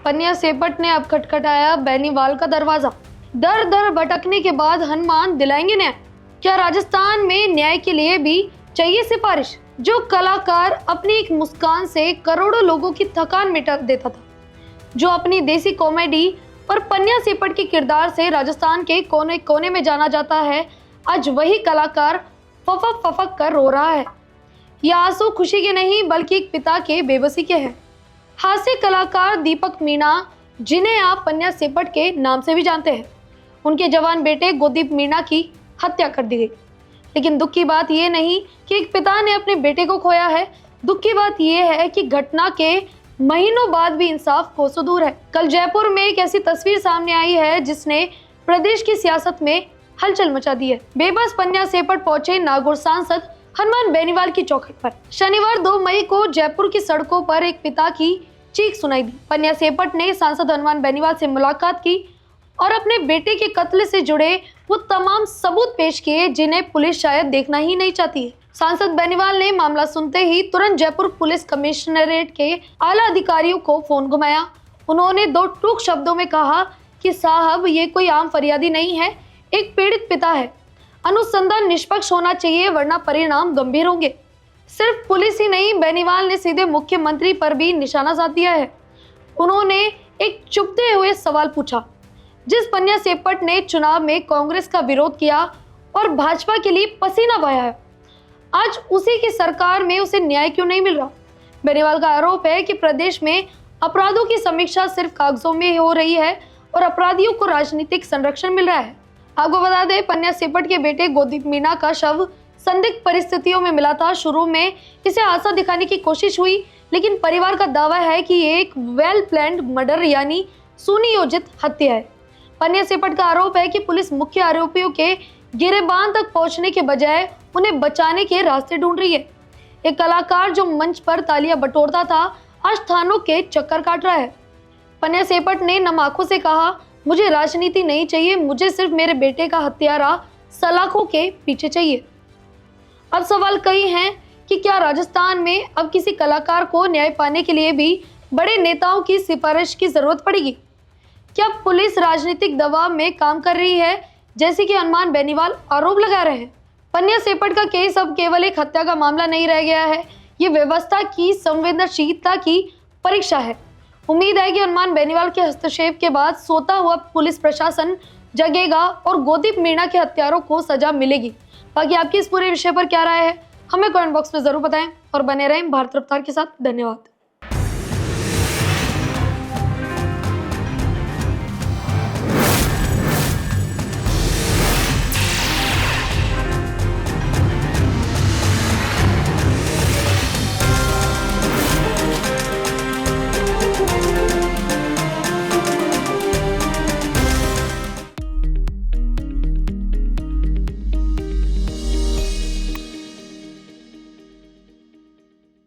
पन्निया सेपट ने अब खटखटाया बेनीवाल का दरवाजा। दर दर भटकने के बाद हनुमान दिलाएंगे न्याय। क्या राजस्थान में न्याय के लिए भी चाहिए सिफारिश? जो कलाकार अपनी एक मुस्कान से करोड़ों लोगों की थकान मिटा देता था, जो अपनी देसी कॉमेडी और पन्निया सेपट के किरदार से राजस्थान के कोने कोने में जाना जाता है, आज वही कलाकार फफक फफक कर रो रहा है। ये आंसू खुशी के नहीं बल्कि एक पिता के बेबसी के हैं। हास्य कलाकार दीपक मीणा, जिन्हें आप पन्निया सेपट के नाम से भी जानते हैं, उनके जवान बेटे गोदीप मीणा की हत्या कर दी गई। लेकिन दुख की बात यह नहीं कि एक पिता ने अपने बेटे को खोया है, दुख की बात यह है कि घटना के महीनों बाद भी इंसाफ कोसों दूर है। कल जयपुर में एक ऐसी तस्वीर सामने आई है जिसने प्रदेश की सियासत में हलचल मचा दी है। बेबस पन्निया सेपट पहुंचे नागौर सांसद हनुमान बेनीवाल की चौखट पर। शनिवार 2 मई को जयपुर की सड़कों पर एक पिता की चीख सुनाई दी। पन्निया सेपट ने सांसद हनुमान बेनीवाल से मुलाकात की और अपने बेटे के कत्ल से जुड़े वो तमाम सबूत पेश किए जिन्हें पुलिस शायद देखना ही नहीं चाहती है। सांसद बेनीवाल ने मामला सुनते ही तुरंत जयपुर पुलिस कमिश्नरेट के आला अधिकारियों को फोन घुमाया। उन्होंने 2 टूक शब्दों में कहा कि साहब, ये कोई आम फरियादी नहीं है, एक पीड़ित पिता है। अनुसंधान निष्पक्ष होना चाहिए वरना परिणाम गंभीर होंगे। सिर्फ पुलिस ही नहीं, बेनीवाल ने सीधे मुख्यमंत्री पर भी निशाना साध दिया है। उन्होंने एक चुभते हुए सवाल पूछा, जिस पन्निया सेपट ने चुनाव में कांग्रेस का विरोध किया और भाजपा के लिए पसीना बहाया है, आज उसी की सरकार में उसे न्याय क्यों नहीं मिल रहा? बेनीवाल का आरोप है कि प्रदेश में अपराधों की समीक्षा सिर्फ कागजों में हो रही है और अपराधियों को राजनीतिक संरक्षण मिल रहा है। आपको बता दें, पन्निया सेपट के बेटे गोदीप मीणा का शव संदिग्ध परिस्थितियों में मिला था। शुरू में इसे आशा दिखाने की कोशिश हुई, लेकिन परिवार का दावा है कि ये एक वेल प्लान्ड मर्डर यानी सुनियोजित हत्या है। पन्निया सेपट का आरोप है कि पुलिस मुख्य आरोपियों के गिरेबान तक पहुंचने के बजाय उन्हें बचाने के रास्ते ढूंढ रही है। एक कलाकार जो मंच पर तालियां बटोरता था, आज थानों के चक्कर काट रहा है। पन्निया सेपट ने नम आंखों से कहा, मुझे राजनीति नहीं चाहिए, मुझे सिर्फ मेरे बेटे का हत्यारा सलाखों के पीछे चाहिए। अब सवाल कई हैं कि क्या राजस्थान में अब किसी कलाकार को न्याय पाने के लिए भी बड़े नेताओं की सिफारिश की जरूरत पड़ेगी? क्या पुलिस राजनीतिक दबाव में काम कर रही है, जैसे कि हनुमान बेनीवाल आरोप लगा रहे हैं? पन्निया सेपट का केस अब केवल एक हत्या का मामला नहीं रह गया है, ये व्यवस्था की संवेदनशीलता की परीक्षा है। उम्मीद है कि हनुमान बेनीवाल के हस्तक्षेप के बाद सोता हुआ पुलिस प्रशासन जगेगा और गोदीप मीणा के हत्यारों को सजा मिलेगी। बाकी आपकी इस पूरे विषय पर क्या राय है, हमें कमेंट बॉक्स में जरूर बताएं और बने रहें भारत रफ्तार के साथ। धन्यवाद।